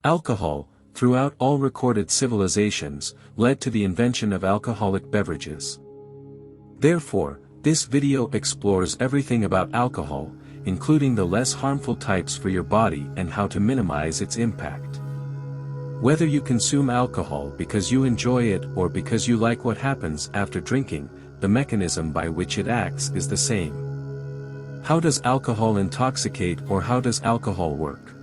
Alcohol, throughout all recorded civilizations, led to the invention of alcoholic beverages. Therefore, this video explores everything about alcohol, including the less harmful types for your body and how to minimize its impact. Whether you consume alcohol because you enjoy it or because you like what happens after drinking, the mechanism by which it acts is the same. How does alcohol intoxicate, or how does alcohol work?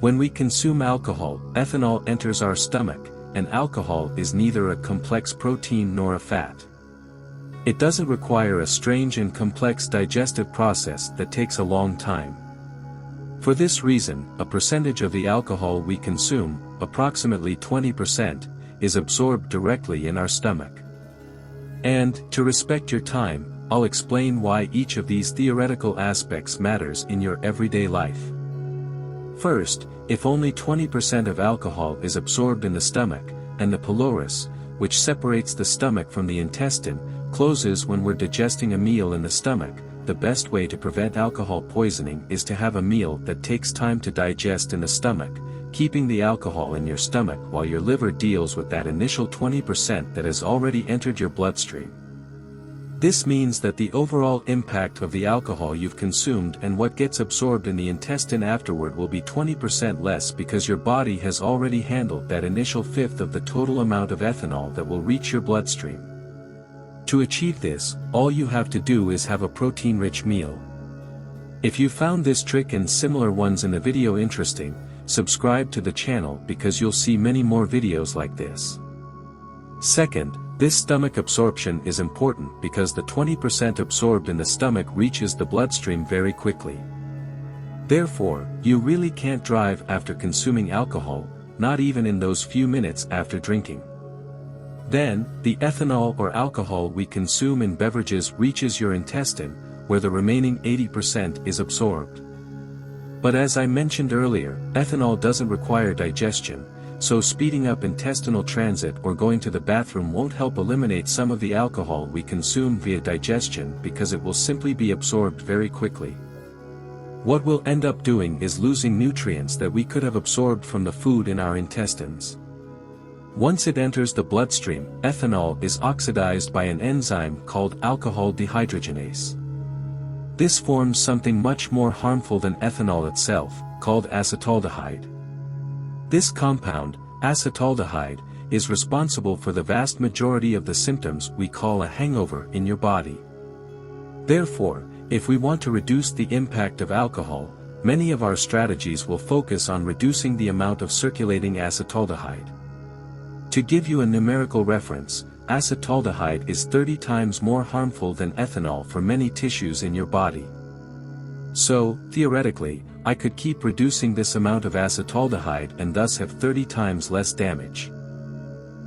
When we consume alcohol, ethanol enters our stomach, and alcohol is neither a complex protein nor a fat. It doesn't require a strange and complex digestive process that takes a long time. For this reason, a percentage of the alcohol we consume, approximately 20%, is absorbed directly in our stomach. And, to respect your time, I'll explain why each of these theoretical aspects matters in your everyday life. First, if only 20% of alcohol is absorbed in the stomach, and the pylorus, which separates the stomach from the intestine, closes when we're digesting a meal in the stomach, the best way to prevent alcohol poisoning is to have a meal that takes time to digest in the stomach, keeping the alcohol in your stomach while your liver deals with that initial 20% that has already entered your bloodstream. This means that the overall impact of the alcohol you've consumed and what gets absorbed in the intestine afterward will be 20% less, because your body has already handled that initial fifth of the total amount of ethanol that will reach your bloodstream. To achieve this, all you have to do is have a protein-rich meal. If you found this trick and similar ones in the video interesting, subscribe to the channel because you'll see many more videos like this. Second, this stomach absorption is important because the 20% absorbed in the stomach reaches the bloodstream very quickly. Therefore, you really can't drive after consuming alcohol, not even in those few minutes after drinking. Then, the ethanol or alcohol we consume in beverages reaches your intestine, where the remaining 80% is absorbed. But as I mentioned earlier, ethanol doesn't require digestion, so speeding up intestinal transit or going to the bathroom won't help eliminate some of the alcohol we consume via digestion, because it will simply be absorbed very quickly. What we'll end up doing is losing nutrients that we could have absorbed from the food in our intestines. Once it enters the bloodstream, ethanol is oxidized by an enzyme called alcohol dehydrogenase. This forms something much more harmful than ethanol itself, called acetaldehyde. This compound, acetaldehyde, is responsible for the vast majority of the symptoms we call a hangover in your body. Therefore, if we want to reduce the impact of alcohol, many of our strategies will focus on reducing the amount of circulating acetaldehyde. To give you a numerical reference, acetaldehyde is 30 times more harmful than ethanol for many tissues in your body. So, theoretically, I could keep reducing this amount of acetaldehyde and thus have 30 times less damage.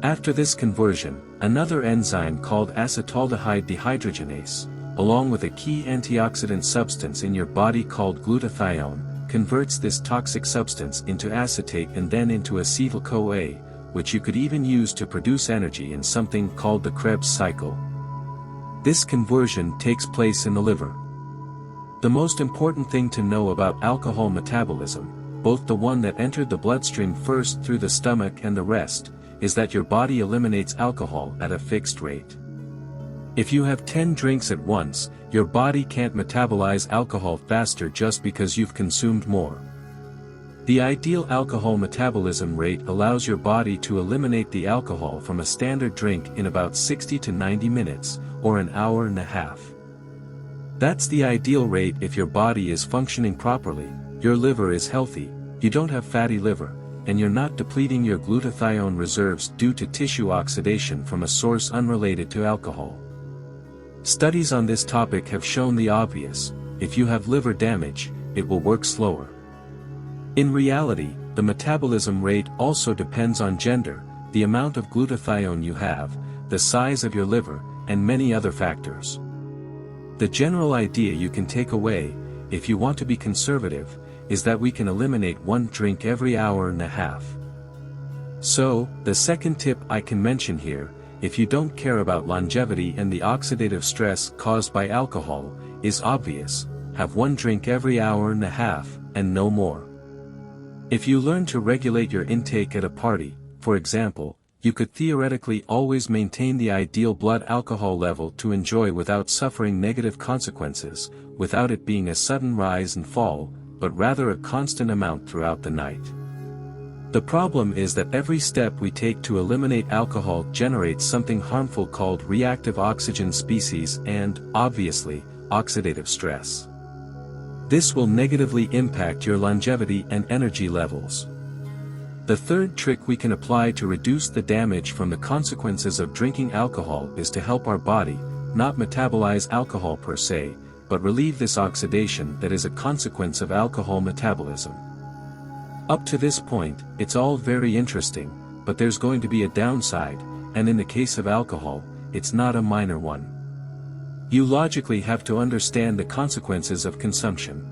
After this conversion, another enzyme called acetaldehyde dehydrogenase, along with a key antioxidant substance in your body called glutathione, converts this toxic substance into acetate and then into acetyl-CoA, which you could even use to produce energy in something called the Krebs cycle. This conversion takes place in the liver. The most important thing to know about alcohol metabolism, both the one that entered the bloodstream first through the stomach and the rest, is that your body eliminates alcohol at a fixed rate. If you have 10 drinks at once, your body can't metabolize alcohol faster just because you've consumed more. The ideal alcohol metabolism rate allows your body to eliminate the alcohol from a standard drink in about 60 to 90 minutes, or an hour and a half. That's the ideal rate if your body is functioning properly, your liver is healthy, you don't have fatty liver, and you're not depleting your glutathione reserves due to tissue oxidation from a source unrelated to alcohol. Studies on this topic have shown the obvious: if you have liver damage, it will work slower. In reality, the metabolism rate also depends on gender, the amount of glutathione you have, the size of your liver, and many other factors. The general idea you can take away, if you want to be conservative, is that we can eliminate one drink every hour and a half. So, the second tip I can mention here, if you don't care about longevity and the oxidative stress caused by alcohol, is obvious: have one drink every hour and a half, and no more. If you learn to regulate your intake at a party, for example, you could theoretically always maintain the ideal blood alcohol level to enjoy without suffering negative consequences, without it being a sudden rise and fall, but rather a constant amount throughout the night. The problem is that every step we take to eliminate alcohol generates something harmful called reactive oxygen species and, obviously, oxidative stress. This will negatively impact your longevity and energy levels. The third trick we can apply to reduce the damage from the consequences of drinking alcohol is to help our body, not metabolize alcohol per se, but relieve this oxidation that is a consequence of alcohol metabolism. Up to this point, it's all very interesting, but there's going to be a downside, and in the case of alcohol, it's not a minor one. You logically have to understand the consequences of consumption.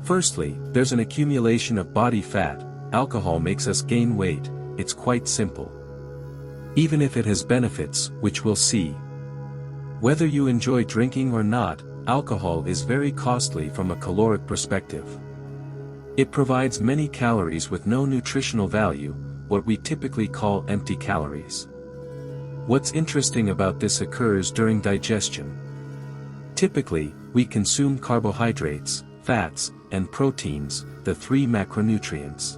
Firstly, there's an accumulation of body fat. Alcohol makes us gain weight, it's quite simple. Even if it has benefits, which we'll see. Whether you enjoy drinking or not, alcohol is very costly from a caloric perspective. It provides many calories with no nutritional value, what we typically call empty calories. What's interesting about this occurs during digestion. Typically, we consume carbohydrates, fats, and proteins, the three macronutrients.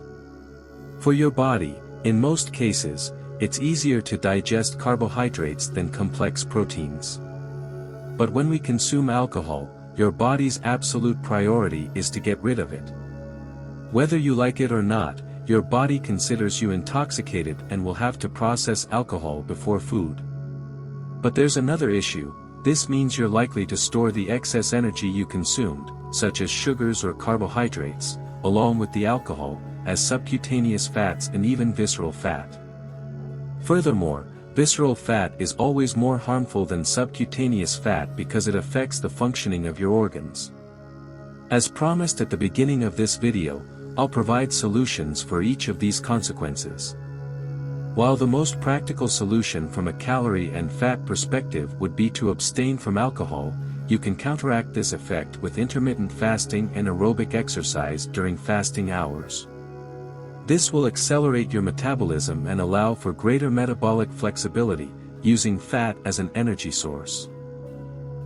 For your body, in most cases, it's easier to digest carbohydrates than complex proteins. But when we consume alcohol, your body's absolute priority is to get rid of it. Whether you like it or not, your body considers you intoxicated and will have to process alcohol before food. But there's another issue. This means you're likely to store the excess energy you consumed, such as sugars or carbohydrates, along with the alcohol, as subcutaneous fats and even visceral fat. Furthermore, visceral fat is always more harmful than subcutaneous fat because it affects the functioning of your organs. As promised at the beginning of this video, I'll provide solutions for each of these consequences. While the most practical solution from a calorie and fat perspective would be to abstain from alcohol, you can counteract this effect with intermittent fasting and aerobic exercise during fasting hours. This will accelerate your metabolism and allow for greater metabolic flexibility, using fat as an energy source.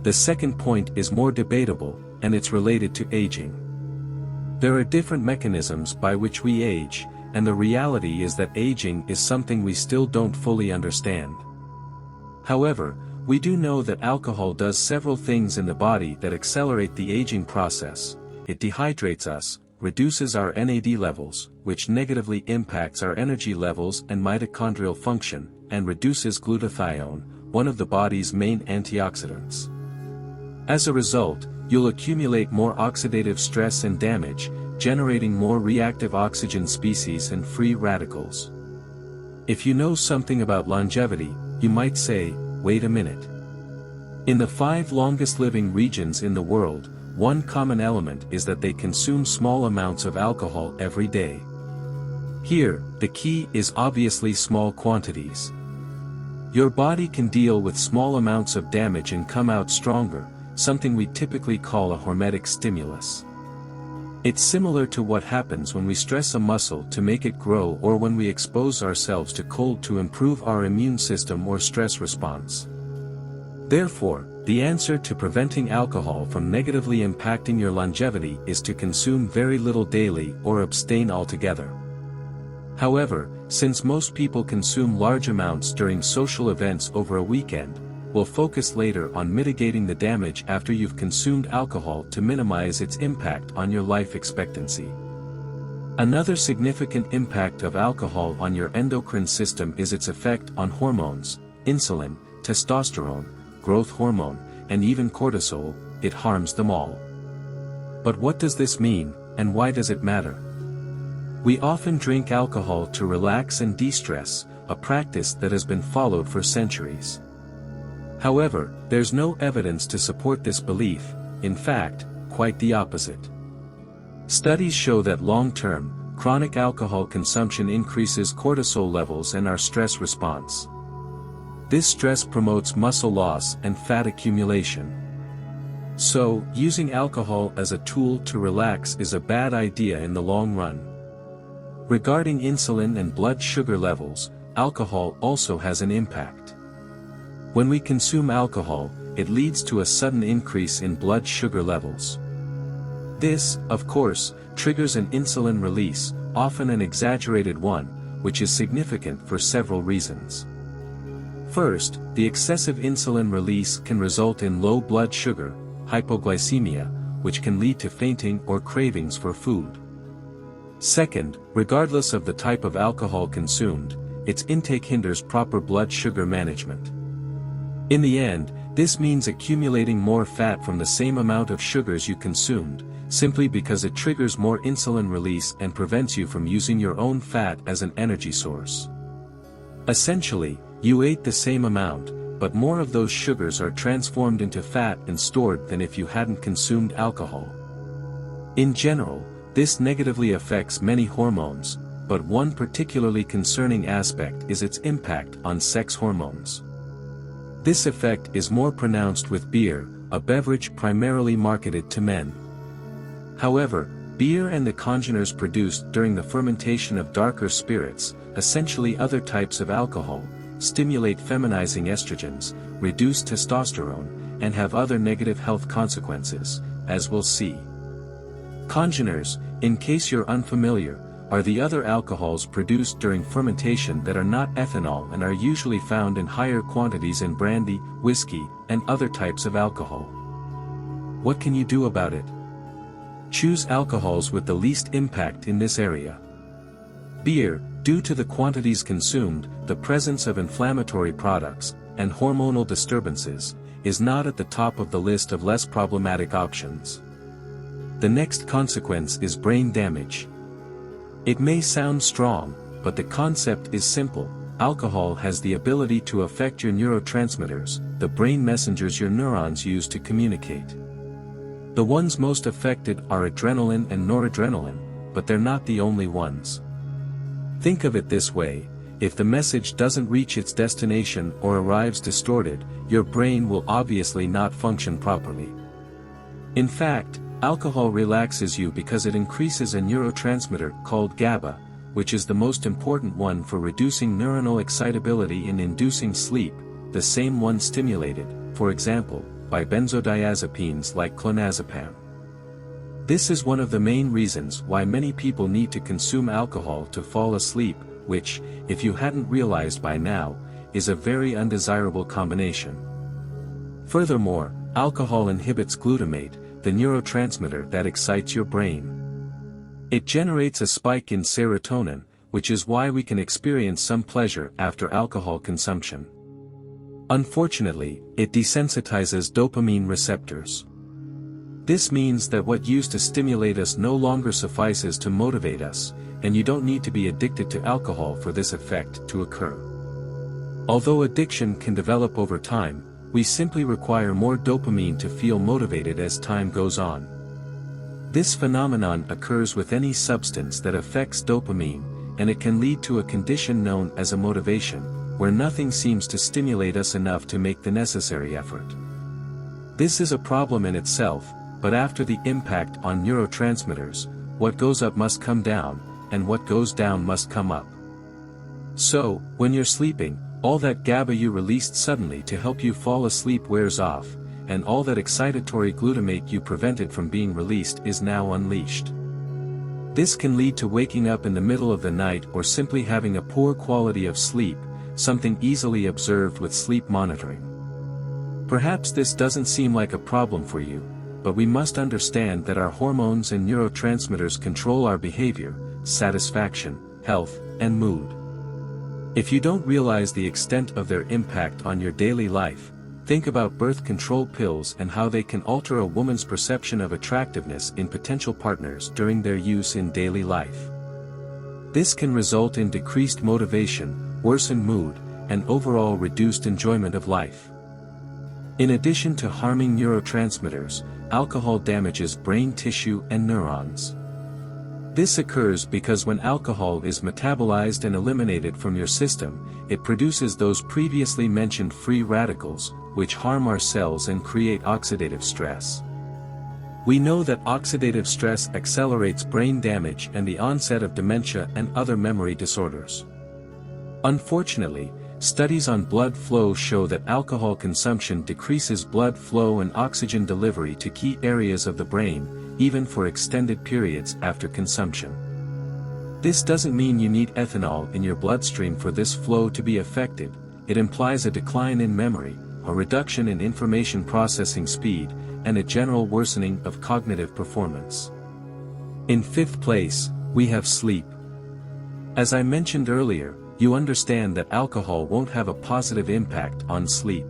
The second point is more debatable, and it's related to aging. There are different mechanisms by which we age, and the reality is that aging is something we still don't fully understand. However, we do know that alcohol does several things in the body that accelerate the aging process. It dehydrates us, reduces our NAD levels, which negatively impacts our energy levels and mitochondrial function, and reduces glutathione, one of the body's main antioxidants. As a result, you'll accumulate more oxidative stress and damage, generating more reactive oxygen species and free radicals. If you know something about longevity, you might say, wait a minute. In the 5 longest living regions in the world, one common element is that they consume small amounts of alcohol every day. Here, the key is obviously small quantities. Your body can deal with small amounts of damage and come out stronger, something we typically call a hormetic stimulus. It's similar to what happens when we stress a muscle to make it grow or when we expose ourselves to cold to improve our immune system or stress response. Therefore, the answer to preventing alcohol from negatively impacting your longevity is to consume very little daily or abstain altogether. However, since most people consume large amounts during social events over a weekend, we'll focus later on mitigating the damage after you've consumed alcohol to minimize its impact on your life expectancy. Another significant impact of alcohol on your endocrine system is its effect on hormones, insulin, testosterone, growth hormone, and even cortisol. It harms them all. But what does this mean, and why does it matter? We often drink alcohol to relax and de-stress, a practice that has been followed for centuries. However, there's no evidence to support this belief, in fact, quite the opposite. Studies show that long-term, chronic alcohol consumption increases cortisol levels and our stress response. This stress promotes muscle loss and fat accumulation. So, using alcohol as a tool to relax is a bad idea in the long run. Regarding insulin and blood sugar levels, alcohol also has an impact. When we consume alcohol, it leads to a sudden increase in blood sugar levels. This, of course, triggers an insulin release, often an exaggerated one, which is significant for several reasons. First, the excessive insulin release can result in low blood sugar, hypoglycemia, which can lead to fainting or cravings for food. Second, regardless of the type of alcohol consumed, its intake hinders proper blood sugar management. In the end, this means accumulating more fat from the same amount of sugars you consumed, simply because it triggers more insulin release and prevents you from using your own fat as an energy source. Essentially, you ate the same amount, but more of those sugars are transformed into fat and stored than if you hadn't consumed alcohol. In general, this negatively affects many hormones, but one particularly concerning aspect is its impact on sex hormones. This effect is more pronounced with beer, a beverage primarily marketed to men. However, beer and the congeners produced during the fermentation of darker spirits, essentially other types of alcohol, stimulate feminizing estrogens, reduce testosterone, and have other negative health consequences, as we'll see. Congeners, in case you're unfamiliar, are the other alcohols produced during fermentation that are not ethanol and are usually found in higher quantities in brandy, whiskey, and other types of alcohol. What can you do about it? Choose alcohols with the least impact in this area. Beer, due to the quantities consumed, the presence of inflammatory products, and hormonal disturbances, is not at the top of the list of less problematic options. The next consequence is brain damage. It may sound strong, but the concept is simple. Alcohol has the ability to affect your neurotransmitters, the brain messengers your neurons use to communicate. The ones most affected are adrenaline and noradrenaline, but they're not the only ones. Think of it this way: if the message doesn't reach its destination or arrives distorted, your brain will obviously not function properly. In fact, alcohol relaxes you because it increases a neurotransmitter called GABA, which is the most important one for reducing neuronal excitability and inducing sleep, the same one stimulated, for example, by benzodiazepines like clonazepam. This is one of the main reasons why many people need to consume alcohol to fall asleep, which, if you hadn't realized by now, is a very undesirable combination. Furthermore, alcohol inhibits glutamate, the neurotransmitter that excites your brain. It generates a spike in serotonin, which is why we can experience some pleasure after alcohol consumption. Unfortunately, it desensitizes dopamine receptors. This means that what used to stimulate us no longer suffices to motivate us, and you don't need to be addicted to alcohol for this effect to occur. Although addiction can develop over time, we simply require more dopamine to feel motivated as time goes on. This phenomenon occurs with any substance that affects dopamine, and it can lead to a condition known as a motivation, where nothing seems to stimulate us enough to make the necessary effort. This is a problem in itself, but after the impact on neurotransmitters, what goes up must come down, and what goes down must come up. So, when you're sleeping, all that GABA you released suddenly to help you fall asleep wears off, and all that excitatory glutamate you prevented from being released is now unleashed. This can lead to waking up in the middle of the night or simply having a poor quality of sleep, something easily observed with sleep monitoring. Perhaps this doesn't seem like a problem for you, but we must understand that our hormones and neurotransmitters control our behavior, satisfaction, health, and mood. If you don't realize the extent of their impact on your daily life, think about birth control pills and how they can alter a woman's perception of attractiveness in potential partners during their use in daily life. This can result in decreased motivation, worsened mood, and overall reduced enjoyment of life. In addition to harming neurotransmitters, alcohol damages brain tissue and neurons. This occurs because when alcohol is metabolized and eliminated from your system, it produces those previously mentioned free radicals, which harm our cells and create oxidative stress. We know that oxidative stress accelerates brain damage and the onset of dementia and other memory disorders. Unfortunately, studies on blood flow show that alcohol consumption decreases blood flow and oxygen delivery to key areas of the brain, even for extended periods after consumption. This doesn't mean you need ethanol in your bloodstream for this flow to be effective. It implies a decline in memory, a reduction in information processing speed, and a general worsening of cognitive performance. In fifth place, we have sleep. As I mentioned earlier, you understand that alcohol won't have a positive impact on sleep.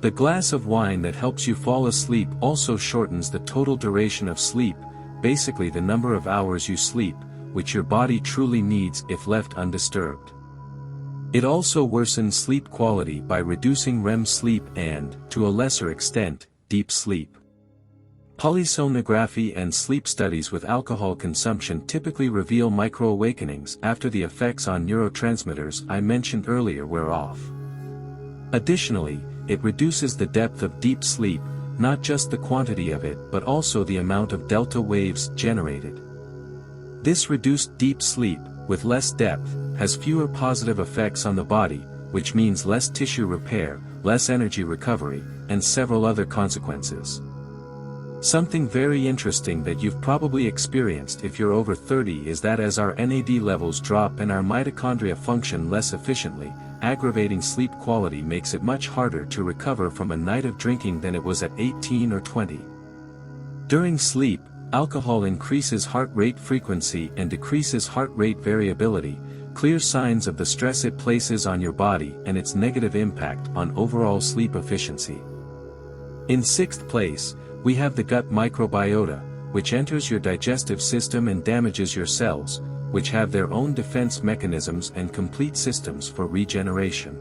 The glass of wine that helps you fall asleep also shortens the total duration of sleep, basically the number of hours you sleep, which your body truly needs if left undisturbed. It also worsens sleep quality by reducing REM sleep and, to a lesser extent, deep sleep. Polysomnography and sleep studies with alcohol consumption typically reveal micro-awakenings after the effects on neurotransmitters I mentioned earlier wear off. Additionally, it reduces the depth of deep sleep, not just the quantity of it but also the amount of delta waves generated. This reduced deep sleep, with less depth, has fewer positive effects on the body, which means less tissue repair, less energy recovery, and several other consequences. Something very interesting that you've probably experienced if you're over 30 is that as our NAD levels drop and our mitochondria function less efficiently, aggravating sleep quality makes it much harder to recover from a night of drinking than it was at 18 or 20. During sleep, alcohol increases heart rate frequency and decreases heart rate variability, clear signs of the stress it places on your body and its negative impact on overall sleep efficiency. In sixth place, we have the gut microbiota, which enters your digestive system and damages your cells, which have their own defense mechanisms and complete systems for regeneration.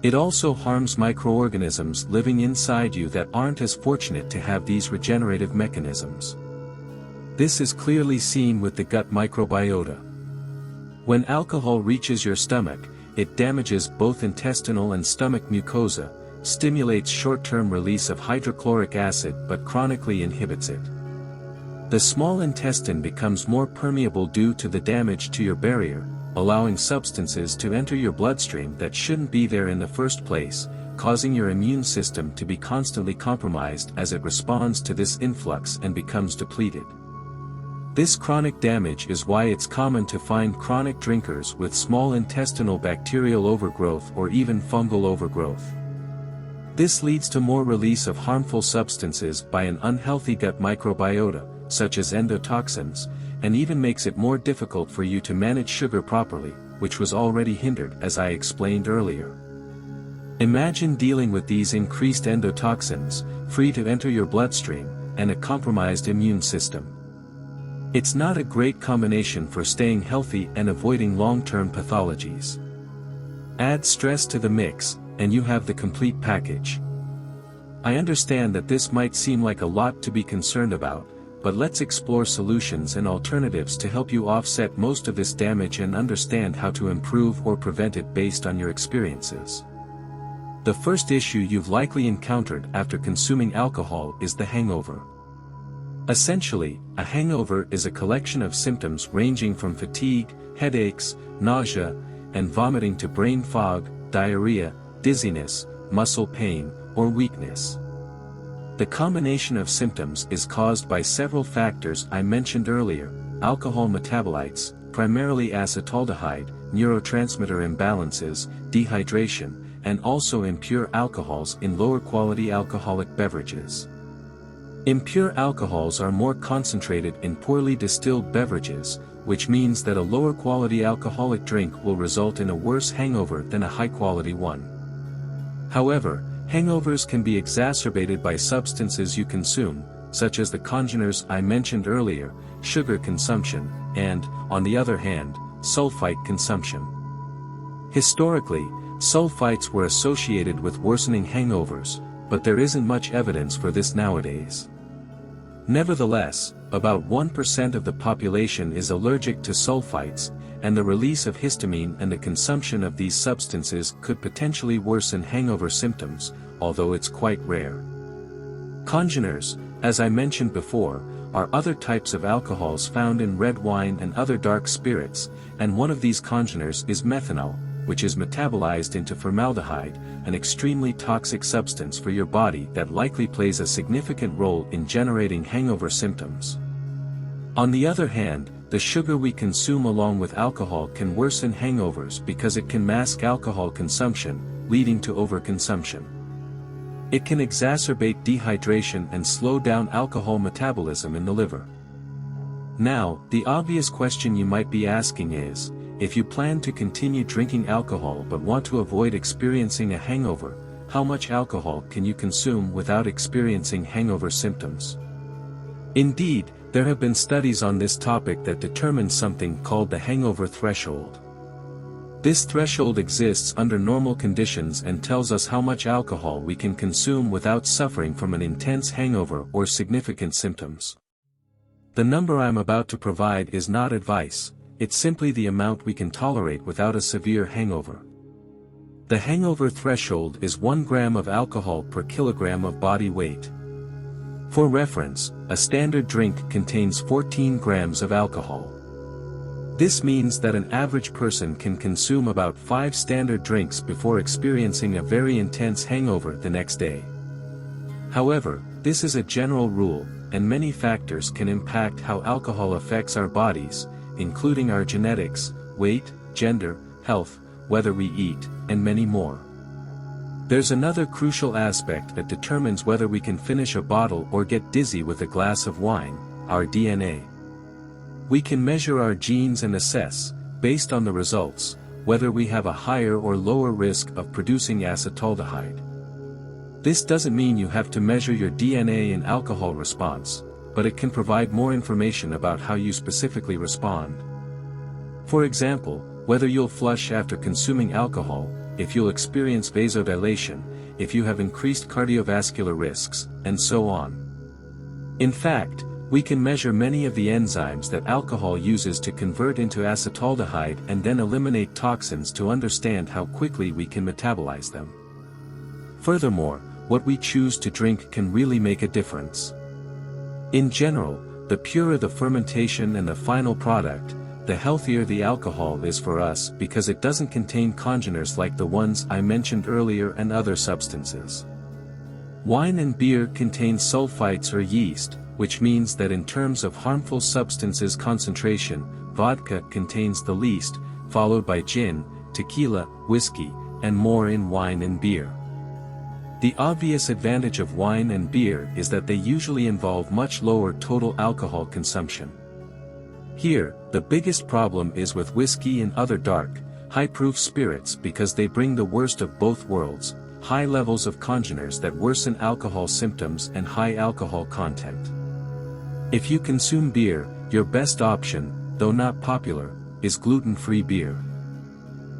It also harms microorganisms living inside you that aren't as fortunate to have these regenerative mechanisms. This is clearly seen with the gut microbiota. When alcohol reaches your stomach, it damages both intestinal and stomach mucosa, stimulates short-term release of hydrochloric acid but chronically inhibits it. The small intestine becomes more permeable due to the damage to your barrier, allowing substances to enter your bloodstream that shouldn't be there in the first place, causing your immune system to be constantly compromised as it responds to this influx and becomes depleted. This chronic damage is why it's common to find chronic drinkers with small intestinal bacterial overgrowth or even fungal overgrowth. This leads to more release of harmful substances by an unhealthy gut microbiota, such as endotoxins, and even makes it more difficult for you to manage sugar properly, which was already hindered as I explained earlier. Imagine dealing with these increased endotoxins, free to enter your bloodstream, and a compromised immune system. It's not a great combination for staying healthy and avoiding long-term pathologies. Add stress to the mix, and you have the complete package. I understand that this might seem like a lot to be concerned about, but let's explore solutions and alternatives to help you offset most of this damage and understand how to improve or prevent it based on your experiences. The first issue you've likely encountered after consuming alcohol is the hangover. Essentially, a hangover is a collection of symptoms ranging from fatigue, headaches, nausea, and vomiting to brain fog, diarrhea, dizziness, muscle pain, or weakness. The combination of symptoms is caused by several factors I mentioned earlier: alcohol metabolites, primarily acetaldehyde, neurotransmitter imbalances, dehydration, and also impure alcohols in lower quality alcoholic beverages. Impure alcohols are more concentrated in poorly distilled beverages, which means that a lower quality alcoholic drink will result in a worse hangover than a high quality one. However, hangovers can be exacerbated by substances you consume, such as the congeners I mentioned earlier, sugar consumption, and, on the other hand, sulfite consumption. Historically, sulfites were associated with worsening hangovers, but there isn't much evidence for this nowadays. Nevertheless, about 1% of the population is allergic to sulfites, and the release of histamine and the consumption of these substances could potentially worsen hangover symptoms, although it's quite rare. Congeners, As I mentioned before, are other types of alcohols found in red wine and other dark spirits, and one of these congeners is methanol, which is metabolized into formaldehyde, an extremely toxic substance for your body that likely plays a significant role in generating hangover symptoms. On the other hand, the sugar we consume along with alcohol can worsen hangovers because it can mask alcohol consumption, leading to overconsumption. It can exacerbate dehydration and slow down alcohol metabolism in the liver. Now, the obvious question you might be asking is, if you plan to continue drinking alcohol but want to avoid experiencing a hangover, how much alcohol can you consume without experiencing hangover symptoms? Indeed, there have been studies on this topic that determine something called the hangover threshold. This threshold exists under normal conditions and tells us how much alcohol we can consume without suffering from an intense hangover or significant symptoms. The number I'm about to provide is not advice, it's simply the amount we can tolerate without a severe hangover. The hangover threshold is 1 gram of alcohol per kilogram of body weight. For reference, a standard drink contains 14 grams of alcohol. This means that an average person can consume about 5 standard drinks before experiencing a very intense hangover the next day. However, this is a general rule, and many factors can impact how alcohol affects our bodies, including our genetics, weight, gender, health, whether we eat, and many more. There's another crucial aspect that determines whether we can finish a bottle or get dizzy with a glass of wine, our DNA. We can measure our genes and assess, based on the results, whether we have a higher or lower risk of producing acetaldehyde. This doesn't mean you have to measure your DNA and alcohol response, but it can provide more information about how you specifically respond. For example, whether you'll flush after consuming alcohol, if you'll experience vasodilation, if you have increased cardiovascular risks, and so on. In fact, we can measure many of the enzymes that alcohol uses to convert into acetaldehyde and then eliminate toxins to understand how quickly we can metabolize them. Furthermore, what we choose to drink can really make a difference. In general, the purer the fermentation and the final product, the healthier the alcohol is for us because it doesn't contain congeners like the ones I mentioned earlier and other substances. Wine and beer contain sulfites or yeast, which means that in terms of harmful substances concentration, vodka contains the least, followed by gin, tequila, whiskey, and more in wine and beer. The obvious advantage of wine and beer is that they usually involve much lower total alcohol consumption. Here, the biggest problem is with whiskey and other dark, high-proof spirits because they bring the worst of both worlds, high levels of congeners that worsen alcohol symptoms and high alcohol content. If you consume beer, your best option, though not popular, is gluten-free beer.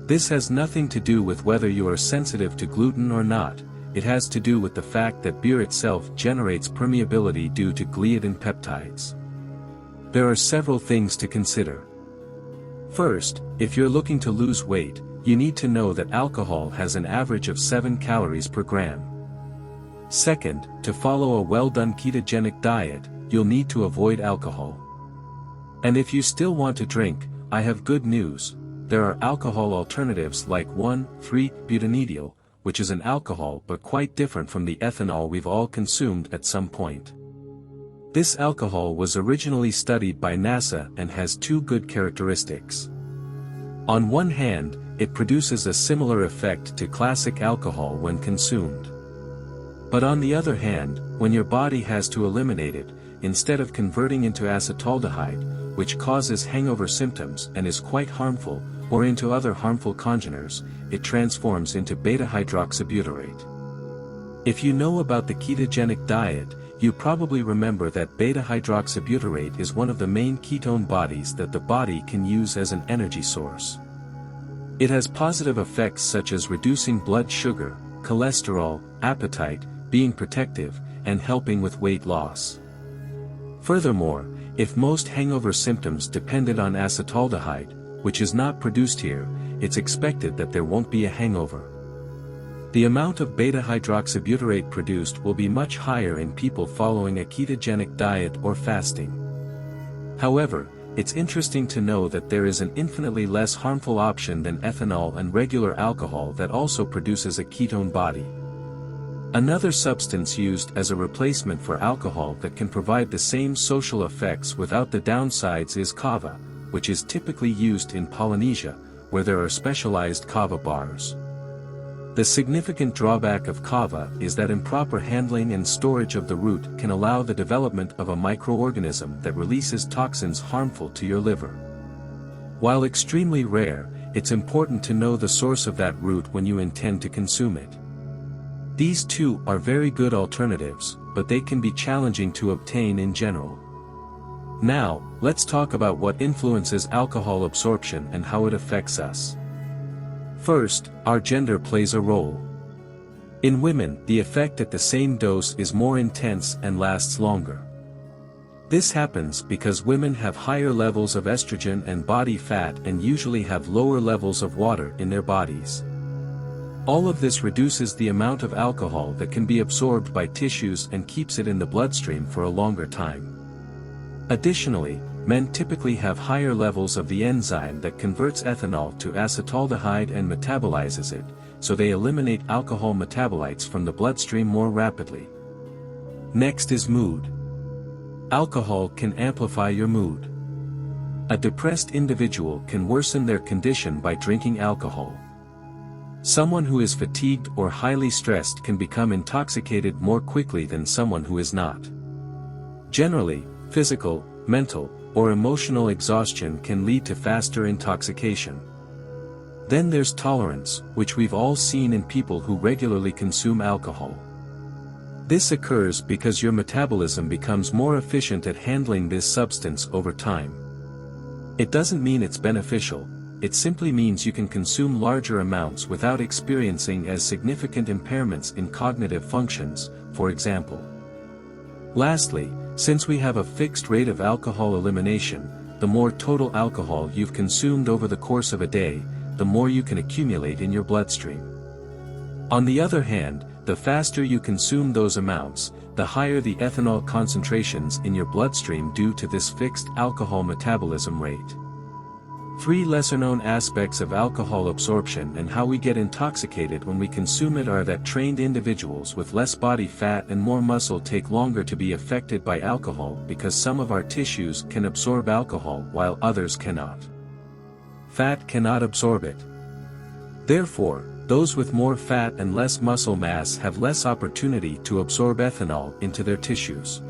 This has nothing to do with whether you are sensitive to gluten or not, it has to do with the fact that beer itself generates permeability due to gliadin peptides. There are several things to consider. First, if you're looking to lose weight, you need to know that alcohol has an average of 7 calories per gram. Second, to follow a well-done ketogenic diet, you'll need to avoid alcohol. And if you still want to drink, I have good news. There are alcohol alternatives like 1,3-butanediol, which is an alcohol but quite different from the ethanol we've all consumed at some point. This alcohol was originally studied by NASA and has 2 good characteristics. On one hand, it produces a similar effect to classic alcohol when consumed. But on the other hand, when your body has to eliminate it, instead of converting into acetaldehyde, which causes hangover symptoms and is quite harmful, or into other harmful congeners, it transforms into beta-hydroxybutyrate. If you know about the ketogenic diet, you probably remember that beta-hydroxybutyrate is one of the main ketone bodies that the body can use as an energy source. It has positive effects such as reducing blood sugar, cholesterol, appetite, being protective, and helping with weight loss. Furthermore, if most hangover symptoms depended on acetaldehyde, which is not produced here, it's expected that there won't be a hangover. The amount of beta-hydroxybutyrate produced will be much higher in people following a ketogenic diet or fasting. However, it's interesting to know that there is an infinitely less harmful option than ethanol and regular alcohol that also produces a ketone body. Another substance used as a replacement for alcohol that can provide the same social effects without the downsides is kava, which is typically used in Polynesia, where there are specialized kava bars. The significant drawback of kava is that improper handling and storage of the root can allow the development of a microorganism that releases toxins harmful to your liver. While extremely rare, it's important to know the source of that root when you intend to consume it. These two are very good alternatives, but they can be challenging to obtain in general. Now, let's talk about what influences alcohol absorption and how it affects us. First, our gender plays a role. In women, the effect at the same dose is more intense and lasts longer. This happens because women have higher levels of estrogen and body fat and usually have lower levels of water in their bodies. All of this reduces the amount of alcohol that can be absorbed by tissues and keeps it in the bloodstream for a longer time. Additionally, men typically have higher levels of the enzyme that converts ethanol to acetaldehyde and metabolizes it, so they eliminate alcohol metabolites from the bloodstream more rapidly. Next is mood. Alcohol can amplify your mood. A depressed individual can worsen their condition by drinking alcohol. Someone who is fatigued or highly stressed can become intoxicated more quickly than someone who is not. Generally, physical, mental, or emotional exhaustion can lead to faster intoxication. Then there's tolerance, which we've all seen in people who regularly consume alcohol. This occurs because your metabolism becomes more efficient at handling this substance over time. It doesn't mean it's beneficial, it simply means you can consume larger amounts without experiencing as significant impairments in cognitive functions, for example. Lastly, since we have a fixed rate of alcohol elimination, the more total alcohol you've consumed over the course of a day, the more you can accumulate in your bloodstream. On the other hand, the faster you consume those amounts, the higher the ethanol concentrations in your bloodstream due to this fixed alcohol metabolism rate. 3 lesser-known aspects of alcohol absorption and how we get intoxicated when we consume it are that trained individuals with less body fat and more muscle take longer to be affected by alcohol because some of our tissues can absorb alcohol while others cannot. Fat cannot absorb it. Therefore, those with more fat and less muscle mass have less opportunity to absorb ethanol into their tissues.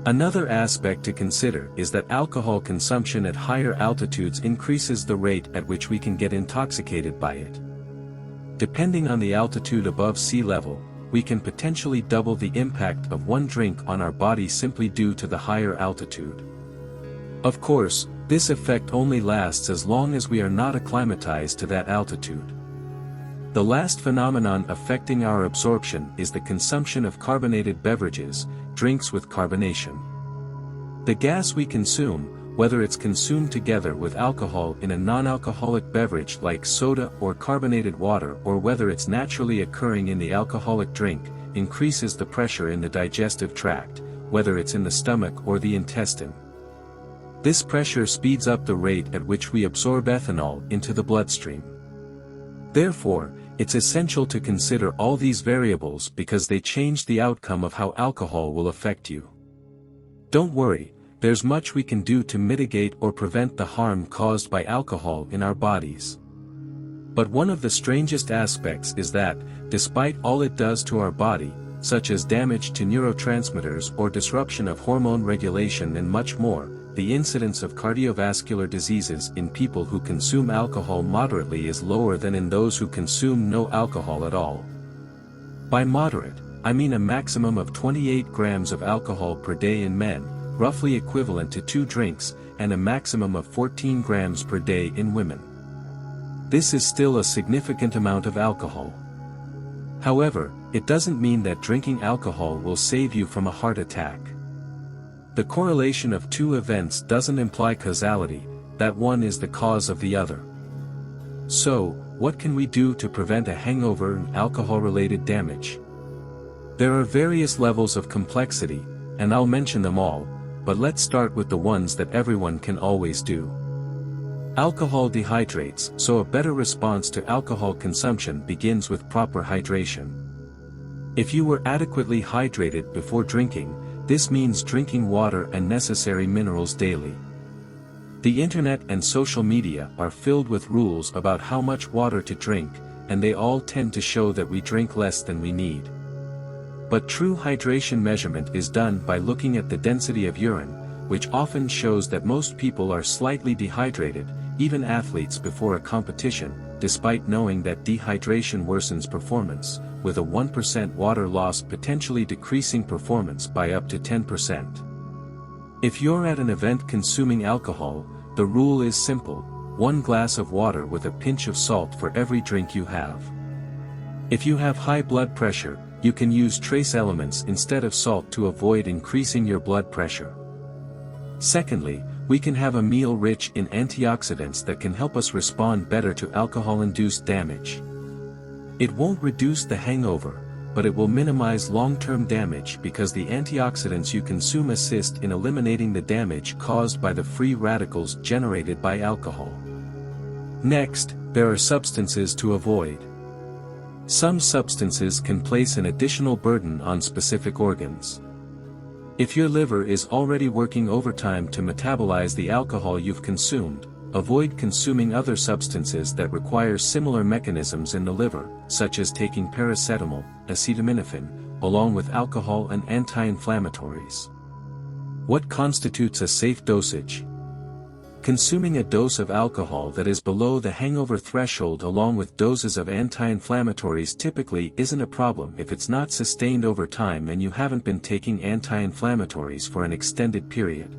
Another aspect to consider is that alcohol consumption at higher altitudes increases the rate at which we can get intoxicated by it. Depending on the altitude above sea level, we can potentially double the impact of one drink on our body simply due to the higher altitude. Of course, this effect only lasts as long as we are not acclimatized to that altitude. The last phenomenon affecting our absorption is the consumption of carbonated beverages, drinks with carbonation. The gas we consume, whether it's consumed together with alcohol in a non-alcoholic beverage like soda or carbonated water or whether it's naturally occurring in the alcoholic drink, increases the pressure in the digestive tract, whether it's in the stomach or the intestine. This pressure speeds up the rate at which we absorb ethanol into the bloodstream. Therefore, it's essential to consider all these variables because they change the outcome of how alcohol will affect you. Don't worry, there's much we can do to mitigate or prevent the harm caused by alcohol in our bodies. But one of the strangest aspects is that, despite all it does to our body, such as damage to neurotransmitters or disruption of hormone regulation and much more, the incidence of cardiovascular diseases in people who consume alcohol moderately is lower than in those who consume no alcohol at all. By moderate, I mean a maximum of 28 grams of alcohol per day in men, roughly equivalent to 2 drinks, and a maximum of 14 grams per day in women. This is still a significant amount of alcohol. However, it doesn't mean that drinking alcohol will save you from a heart attack. The correlation of 2 events doesn't imply causality, that one is the cause of the other. So, what can we do to prevent a hangover and alcohol-related damage? There are various levels of complexity, and I'll mention them all, but let's start with the ones that everyone can always do. Alcohol dehydrates, so a better response to alcohol consumption begins with proper hydration. If you were adequately hydrated before drinking, this means drinking water and necessary minerals daily. The internet and social media are filled with rules about how much water to drink, and they all tend to show that we drink less than we need. But true hydration measurement is done by looking at the density of urine, which often shows that most people are slightly dehydrated, even athletes before a competition, despite knowing that dehydration worsens performance, with a 1% water loss potentially decreasing performance by up to 10%. If you're at an event consuming alcohol, the rule is simple: 1 glass of water with a pinch of salt for every drink you have. If you have high blood pressure, you can use trace elements instead of salt to avoid increasing your blood pressure. Secondly, we can have a meal rich in antioxidants that can help us respond better to alcohol-induced damage. It won't reduce the hangover, but it will minimize long-term damage because the antioxidants you consume assist in eliminating the damage caused by the free radicals generated by alcohol. Next, there are substances to avoid. Some substances can place an additional burden on specific organs. If your liver is already working overtime to metabolize the alcohol you've consumed, avoid consuming other substances that require similar mechanisms in the liver, such as taking paracetamol, acetaminophen, along with alcohol and anti-inflammatories. What constitutes a safe dosage? Consuming a dose of alcohol that is below the hangover threshold along with doses of anti-inflammatories typically isn't a problem if it's not sustained over time and you haven't been taking anti-inflammatories for an extended period.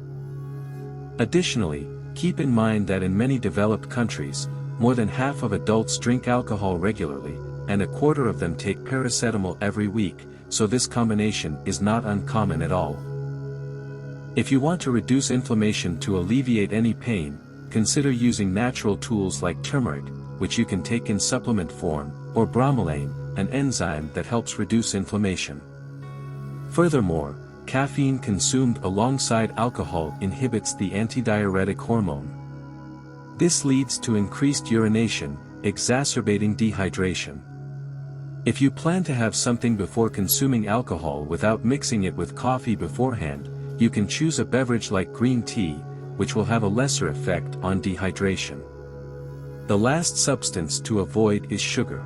Additionally, keep in mind that in many developed countries, more than half of adults drink alcohol regularly, and a quarter of them take paracetamol every week, so this combination is not uncommon at all. If you want to reduce inflammation to alleviate any pain, consider using natural tools like turmeric, which you can take in supplement form, or bromelain, an enzyme that helps reduce inflammation. Furthermore, caffeine consumed alongside alcohol inhibits the antidiuretic hormone. This leads to increased urination, exacerbating dehydration. If you plan to have something before consuming alcohol without mixing it with coffee beforehand, you can choose a beverage like green tea, which will have a lesser effect on dehydration. The last substance to avoid is sugar.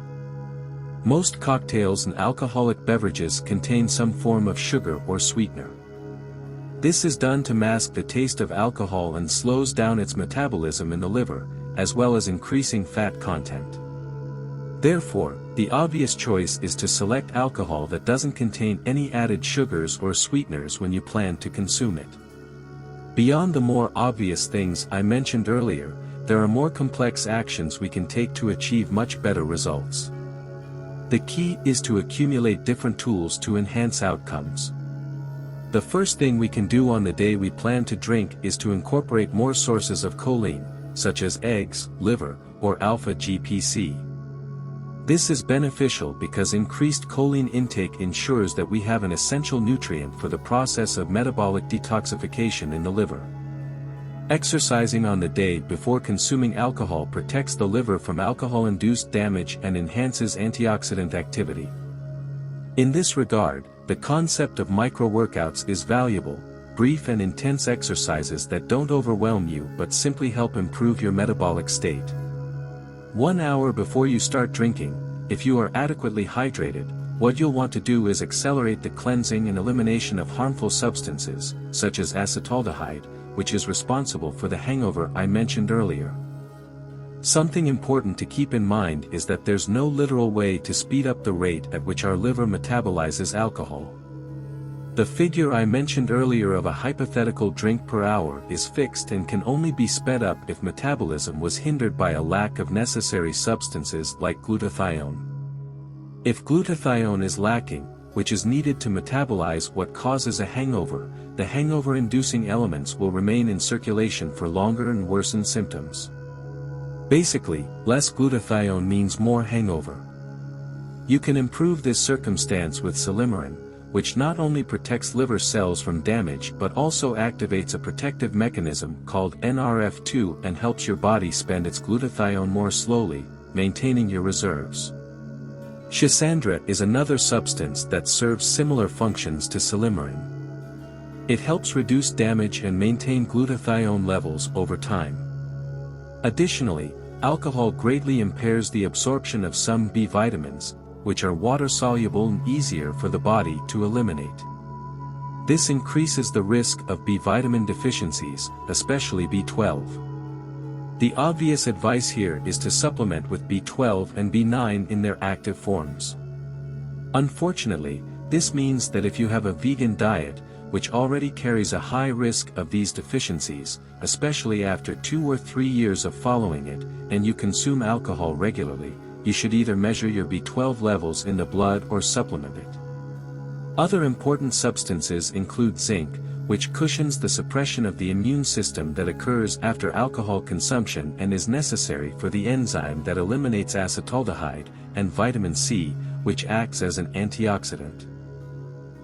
Most cocktails and alcoholic beverages contain some form of sugar or sweetener. This is done to mask the taste of alcohol and slows down its metabolism in the liver, as well as increasing fat content. Therefore, the obvious choice is to select alcohol that doesn't contain any added sugars or sweeteners when you plan to consume it. Beyond the more obvious things I mentioned earlier, there are more complex actions we can take to achieve much better results. The key is to accumulate different tools to enhance outcomes. The first thing we can do on the day we plan to drink is to incorporate more sources of choline, such as eggs, liver, or alpha-GPC. This is beneficial because increased choline intake ensures that we have an essential nutrient for the process of metabolic detoxification in the liver. Exercising on the day before consuming alcohol protects the liver from alcohol-induced damage and enhances antioxidant activity. In this regard, the concept of micro-workouts is valuable, brief and intense exercises that don't overwhelm you but simply help improve your metabolic state. 1 hour before you start drinking, if you are adequately hydrated, what you'll want to do is accelerate the cleansing and elimination of harmful substances, such as acetaldehyde, which is responsible for the hangover I mentioned earlier. Something important to keep in mind is that there's no literal way to speed up the rate at which our liver metabolizes alcohol. The figure I mentioned earlier of a hypothetical drink per hour is fixed and can only be sped up if metabolism was hindered by a lack of necessary substances like glutathione. If glutathione is lacking, which is needed to metabolize what causes a hangover, the hangover-inducing elements will remain in circulation for longer and worsen symptoms. Basically, less glutathione means more hangover. You can improve this circumstance with silymarin, which not only protects liver cells from damage but also activates a protective mechanism called NRF2 and helps your body spend its glutathione more slowly, maintaining your reserves. Schisandra is another substance that serves similar functions to silymarin. It helps reduce damage and maintain glutathione levels over time. Additionally, alcohol greatly impairs the absorption of some B vitamins, which are water-soluble and easier for the body to eliminate. This increases the risk of B vitamin deficiencies, especially B12. The obvious advice here is to supplement with B12 and B9 in their active forms. Unfortunately, this means that if you have a vegan diet, which already carries a high risk of these deficiencies, especially after 2 or 3 years of following it, and you consume alcohol regularly, you should either measure your B12 levels in the blood or supplement it. Other important substances include zinc, which cushions the suppression of the immune system that occurs after alcohol consumption and is necessary for the enzyme that eliminates acetaldehyde, and vitamin C, which acts as an antioxidant.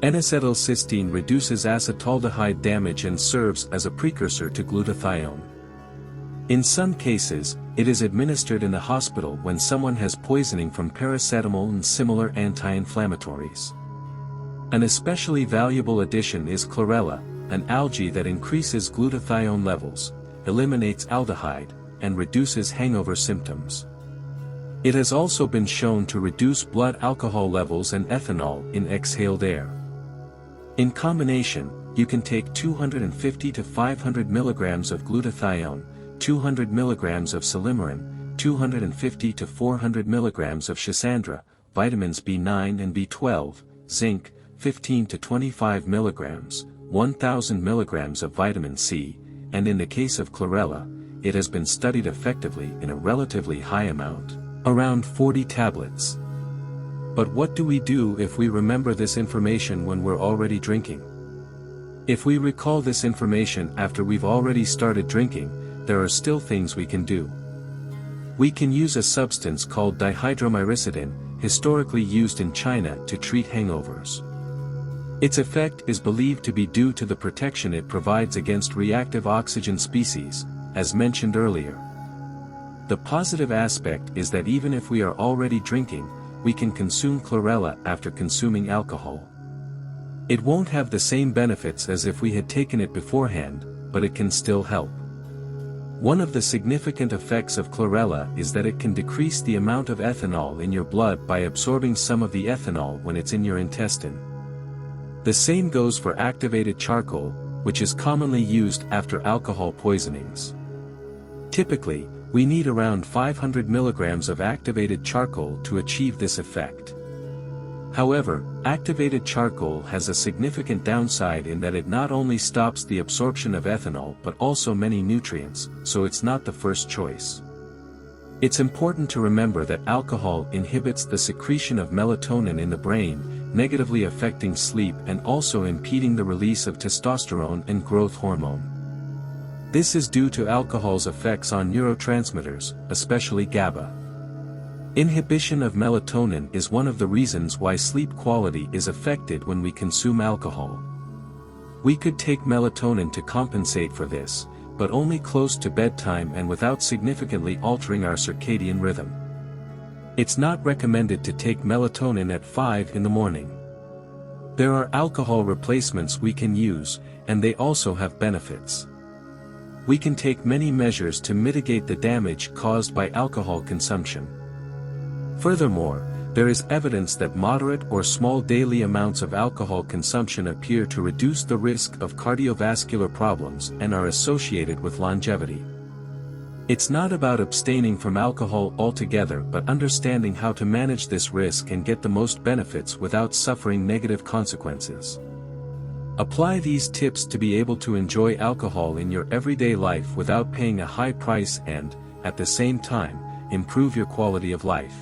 N-acetylcysteine reduces acetaldehyde damage and serves as a precursor to glutathione. In some cases, it is administered in the hospital when someone has poisoning from paracetamol and similar anti-inflammatories. An especially valuable addition is chlorella, an algae that increases glutathione levels, eliminates aldehyde, and reduces hangover symptoms. It has also been shown to reduce blood alcohol levels and ethanol in exhaled air. In combination, you can take 250 to 500 mg of glutathione, 200 mg of silymarin, 250 to 400 mg of schisandra, vitamins B9 and B12, zinc, 15 to 25 mg, 1000 mg of vitamin C, and in the case of chlorella, it has been studied effectively in a relatively high amount, around 40 tablets. But what do we do if we remember this information when we're already drinking? If we recall this information after we've already started drinking, there are still things we can do. We can use a substance called dihydromyricidin, historically used in China to treat hangovers. Its effect is believed to be due to the protection it provides against reactive oxygen species, as mentioned earlier. The positive aspect is that even if we are already drinking, we can consume chlorella after consuming alcohol. It won't have the same benefits as if we had taken it beforehand, but it can still help. One of the significant effects of chlorella is that it can decrease the amount of ethanol in your blood by absorbing some of the ethanol when it's in your intestine. The same goes for activated charcoal, which is commonly used after alcohol poisonings. Typically, we need around 500 mg of activated charcoal to achieve this effect. However, activated charcoal has a significant downside in that it not only stops the absorption of ethanol but also many nutrients, so it's not the first choice. It's important to remember that alcohol inhibits the secretion of melatonin in the brain, negatively affecting sleep and also impeding the release of testosterone and growth hormone. This is due to alcohol's effects on neurotransmitters, especially GABA. Inhibition of melatonin is one of the reasons why sleep quality is affected when we consume alcohol. We could take melatonin to compensate for this, but only close to bedtime and without significantly altering our circadian rhythm. It's not recommended to take melatonin at 5 in the morning. There are alcohol replacements we can use, and they also have benefits. We can take many measures to mitigate the damage caused by alcohol consumption. Furthermore, there is evidence that moderate or small daily amounts of alcohol consumption appear to reduce the risk of cardiovascular problems and are associated with longevity. It's not about abstaining from alcohol altogether but understanding how to manage this risk and get the most benefits without suffering negative consequences. Apply these tips to be able to enjoy alcohol in your everyday life without paying a high price and, at the same time, improve your quality of life.